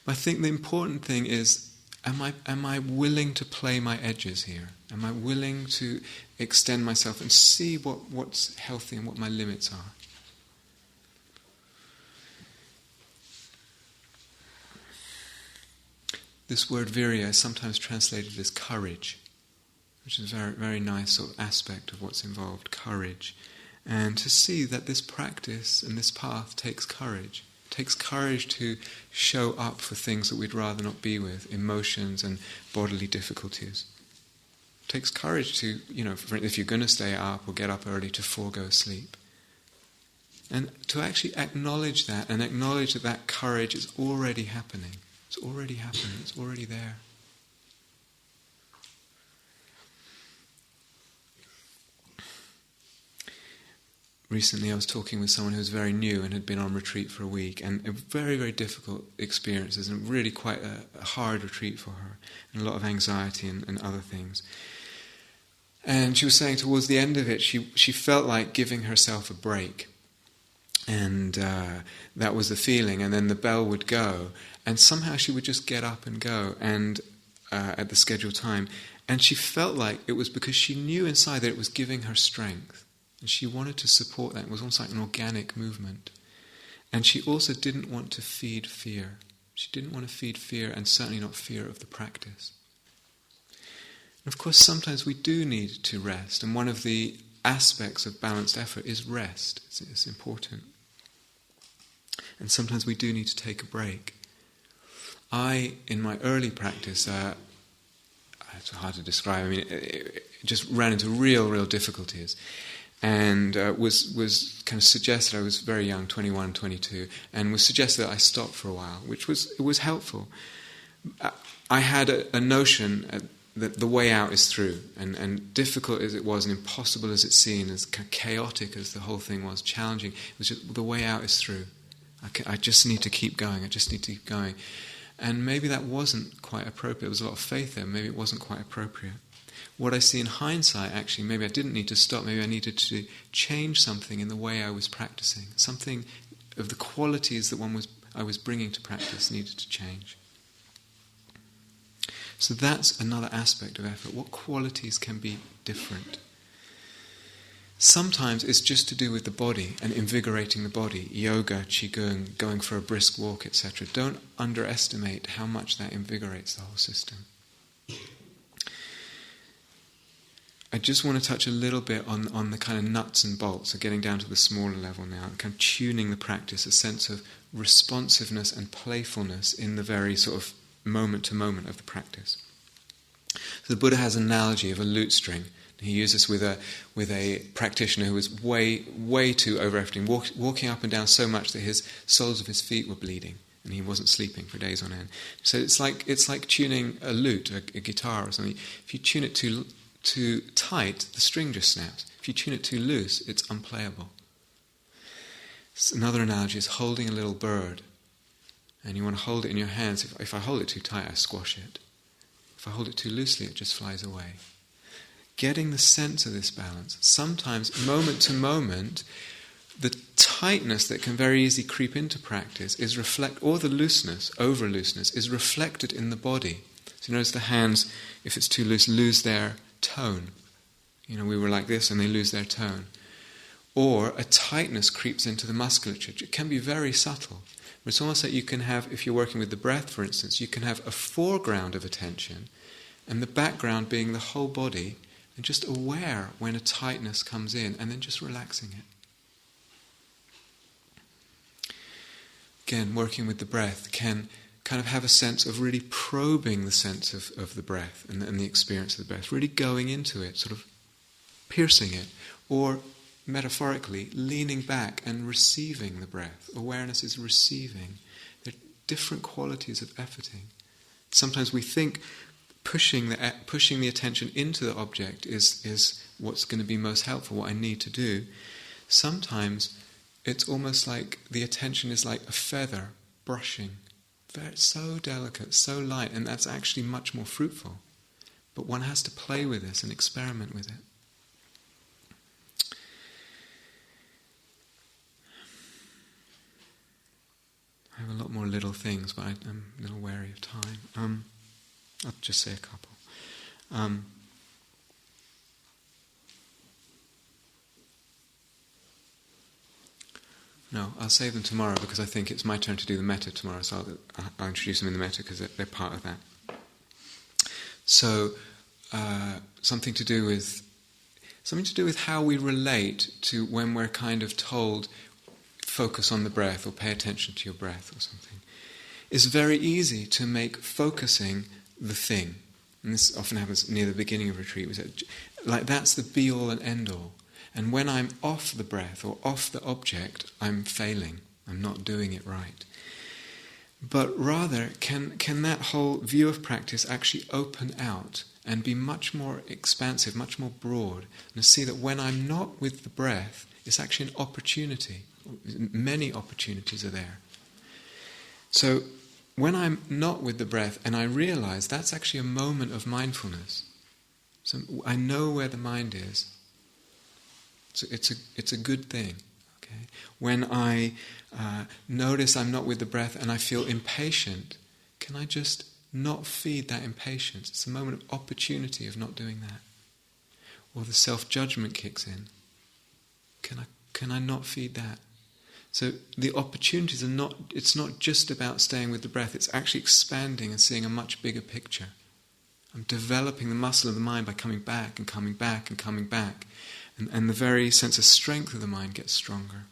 But I think the important thing is, Am I willing to play my edges here? Am I willing to extend myself and see what's healthy and what my limits are? This word virya is sometimes translated as courage, which is a very, very nice sort of aspect of what's involved, courage. And to see that this practice and this path takes courage. Takes courage to show up for things that we'd rather not be with, emotions and bodily difficulties. Takes courage to, if you're going to stay up or get up early, to forego sleep. And to actually acknowledge that, and acknowledge that courage is already happening. It's already happening, it's already there. Recently I was talking with someone who was very new and had been on retreat for a week, and very, very difficult experiences, and really quite a hard retreat for her, and a lot of anxiety and other things. And she was saying towards the end of it, she felt like giving herself a break. And that was the feeling, and then the bell would go, and somehow she would just get up and go, and at the scheduled time. And she felt like it was because she knew inside that it was giving her strength. And she wanted to support that. It was almost like an organic movement. And she also didn't want to feed fear. She didn't want to feed fear, and certainly not fear of the practice. And of course, sometimes we do need to rest. And one of the aspects of balanced effort is rest. It's important. And sometimes we do need to take a break. In my early practice, it's hard to describe. It just ran into real difficulties. And was kind of suggested, I was very young, 21, 22, and was suggested that I stop for a while, which was helpful. I had a notion that the way out is through, and difficult as it was, and impossible as it seemed, as chaotic as the whole thing was, challenging, it was just the way out is through. I just need to keep going. And maybe that wasn't quite appropriate. There was a lot of faith there. Maybe it wasn't quite appropriate. What I see in hindsight, actually, maybe I didn't need to stop. Maybe I needed to change something in the way I was practicing. Something of the qualities that I was bringing to practice needed to change. So that's another aspect of effort. What qualities can be different? Sometimes it's just to do with the body and invigorating the body, yoga, qigong, going for a brisk walk, etc. Don't underestimate how much that invigorates the whole system. I just want to touch a little bit on the kind of nuts and bolts, so getting down to the smaller level now, kind of tuning the practice, a sense of responsiveness and playfulness in the very sort of moment to moment of the practice. So the Buddha has an analogy of a lute string. He used this with a practitioner who was way too over-efforting, walking up and down so much that his soles of his feet were bleeding, and he wasn't sleeping for days on end. So it's like tuning a lute, a guitar or something. If you tune it too tight, the string just snaps. If you tune it too loose, it's unplayable. So another analogy is holding a little bird, and you want to hold it in your hands. If I hold it too tight, I squash it. If I hold it too loosely, it just flies away. Getting the sense of this balance. Sometimes, moment to moment, the tightness that can very easily creep into practice is or the looseness, over looseness, is reflected in the body. So you notice the hands, if it's too loose, lose their tone. You know, we were like this and they lose their tone. Or a tightness creeps into the musculature. It can be very subtle. But it's almost like you can have, if you're working with the breath, for instance, you can have a foreground of attention and the background being the whole body, and just aware when a tightness comes in and then just relaxing it. Again, working with the breath can kind of have a sense of really probing the sense of the breath and the experience of the breath, really going into it, sort of piercing it, or metaphorically leaning back and receiving the breath. Awareness is receiving. There are different qualities of efforting. Sometimes we think pushing the attention into the object is what's going to be most helpful, what I need to do. Sometimes it's almost like the attention is like a feather brushing. Very, so delicate, so light, and that's actually much more fruitful. But one has to play with this and experiment with it. I have a lot more little things, but I'm a little wary of time. I'll just say a couple. No, I'll save them tomorrow because I think it's my turn to do the metta tomorrow, so I'll introduce them in the metta because they're part of that. So, something to do with how we relate to when we're kind of told, focus on the breath or pay attention to your breath or something. It's very easy to make focusing the thing. And this often happens near the beginning of retreat. Like that's the be-all and end-all. And when I'm off the breath or off the object, I'm failing. I'm not doing it right. But rather, can that whole view of practice actually open out and be much more expansive, much more broad, and to see that when I'm not with the breath, it's actually an opportunity. Many opportunities are there. So, when I'm not with the breath and I realize that's actually a moment of mindfulness, so I know where the mind is, so it's a good thing. Okay? When I notice I'm not with the breath and I feel impatient, can I just not feed that impatience? It's a moment of opportunity of not doing that. Or the self-judgment kicks in. Can I not feed that? So the opportunities it's not just about staying with the breath, it's actually expanding and seeing a much bigger picture. I'm developing the muscle of the mind by coming back and coming back and coming back. And the very sense of strength of the mind gets stronger.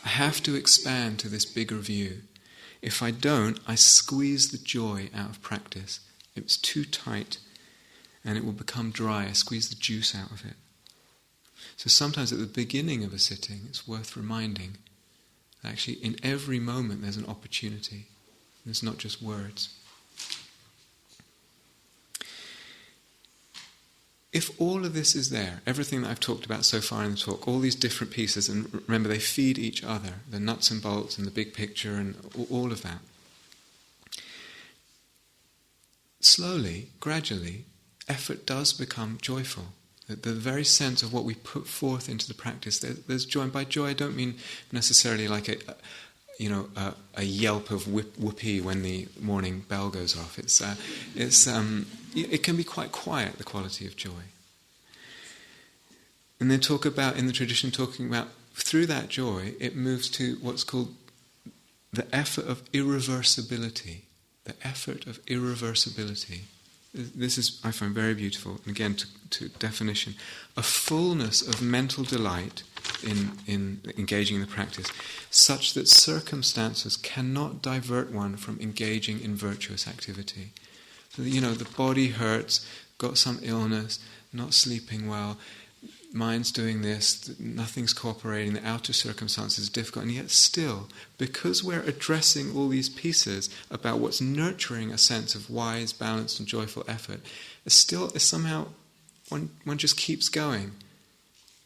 I have to expand to this bigger view. If I don't, I squeeze the joy out of practice. It's too tight and it will become dry. I squeeze the juice out of it. So sometimes at the beginning of a sitting, it's worth reminding that actually in every moment there's an opportunity. And it's not just words. If all of this is there, everything that I've talked about so far in the talk, all these different pieces, and remember they feed each other, the nuts and bolts and the big picture and all of that. Slowly, gradually, effort does become joyful. The very sense of what we put forth into the practice, there's joy. And by joy I don't mean necessarily like a yelp of whoopee when the morning bell goes off. It can be quite quiet, the quality of joy. And then talk about, in the tradition, talking about through that joy, it moves to what's called the effort of irreversibility. The effort of irreversibility. This is, I find, very beautiful. And again, to definition, a fullness of mental delight in engaging in the practice, such that circumstances cannot divert one from engaging in virtuous activity. So, the body hurts, got some illness, not sleeping well, mind's doing this, nothing's cooperating, the outer circumstances are difficult, and yet still, because we're addressing all these pieces about what's nurturing a sense of wise, balanced and joyful effort, it's somehow, one just keeps going,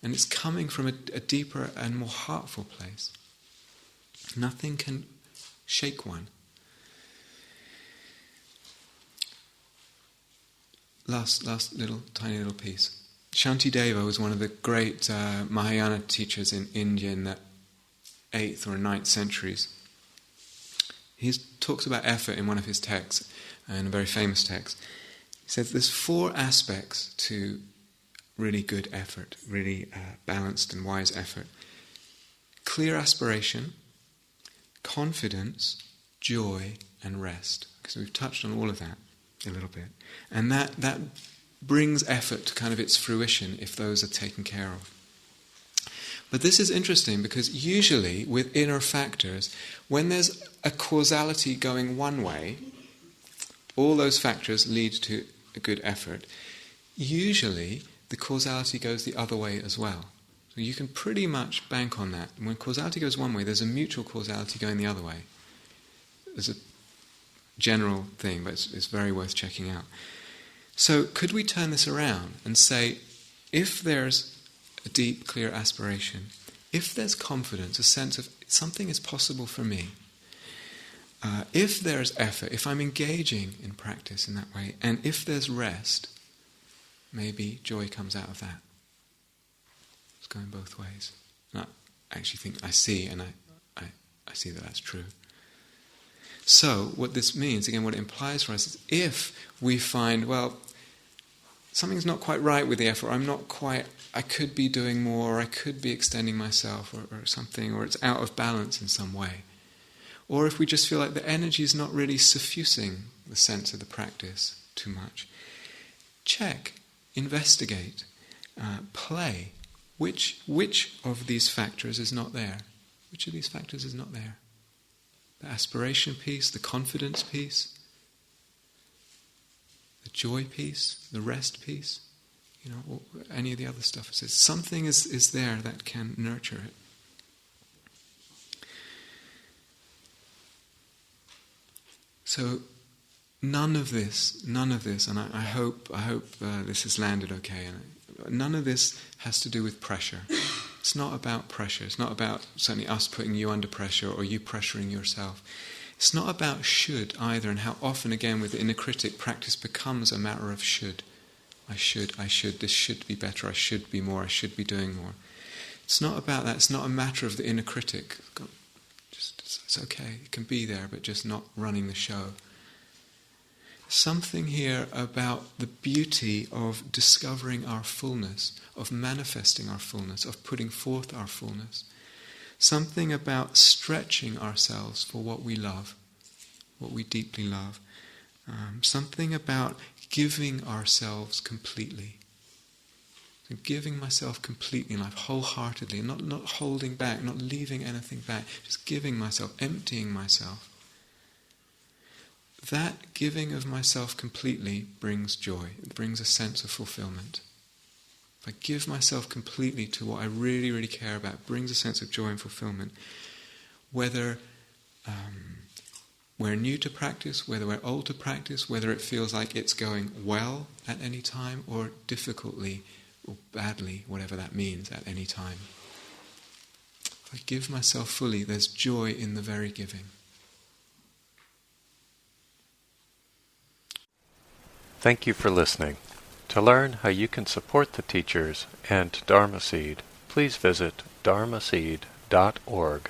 and it's coming from a deeper and more heartful place. Nothing can shake one. Last tiny little piece. Shantideva was one of the great Mahayana teachers in India in the 8th or 9th centuries. He talks about effort in one of his texts, in a very famous text. He says there's 4 aspects to really good effort, really balanced and wise effort. Clear aspiration, confidence, joy, and rest. Because we've touched on all of that a little bit. And that brings effort to kind of its fruition if those are taken care of. But this is interesting because usually with inner factors, when there's a causality going one way, all those factors lead to a good effort. Usually the causality goes the other way as well. So you can pretty much bank on that. When causality goes one way, there's a mutual causality going the other way. There's a general thing, but it's very worth checking out. So could we turn this around and say, if there's a deep, clear aspiration, if there's confidence, a sense of something is possible for me, if there's effort, if I'm engaging in practice in that way, and if there's rest, maybe joy comes out of that. It's going both ways. And I actually think I see, and I see that that's true. So what this means, again, what it implies for us is if we find, well, something's not quite right with the effort, I could be doing more, or I could be extending myself, or something, or it's out of balance in some way. Or if we just feel like the energy is not really suffusing the sense of the practice too much, check, investigate, play. Which of these factors is not there? Which of these factors is not there? The aspiration piece, the confidence piece, the joy piece, the rest piece, or any of the other stuff. So something is there that can nurture it. So none of this, and I hope this has landed okay. None of this has to do with pressure. It's not about pressure. It's not about certainly us putting you under pressure or you pressuring yourself. It's not about should either, and how often, again, with the inner critic, practice becomes a matter of should. I should, this should be better, I should be more, I should be doing more. It's not about that. It's not a matter of the inner critic. It's okay, it can be there, but just not running the show. Something here about the beauty of discovering our fullness, of manifesting our fullness, of putting forth our fullness. Something about stretching ourselves for what we love, what we deeply love. Something about giving ourselves completely. Giving myself completely in life, wholeheartedly, not holding back, not leaving anything back, just giving myself, emptying myself. That giving of myself completely brings joy. It brings a sense of fulfillment. If I give myself completely to what I really, really care about, it brings a sense of joy and fulfillment. Whether we're new to practice, whether we're old to practice, whether it feels like it's going well at any time or difficultly or badly, whatever that means, at any time. If I give myself fully, there's joy in the very giving. Thank you for listening. To learn how you can support the teachers and Dharma Seed, please visit dharmaseed.org.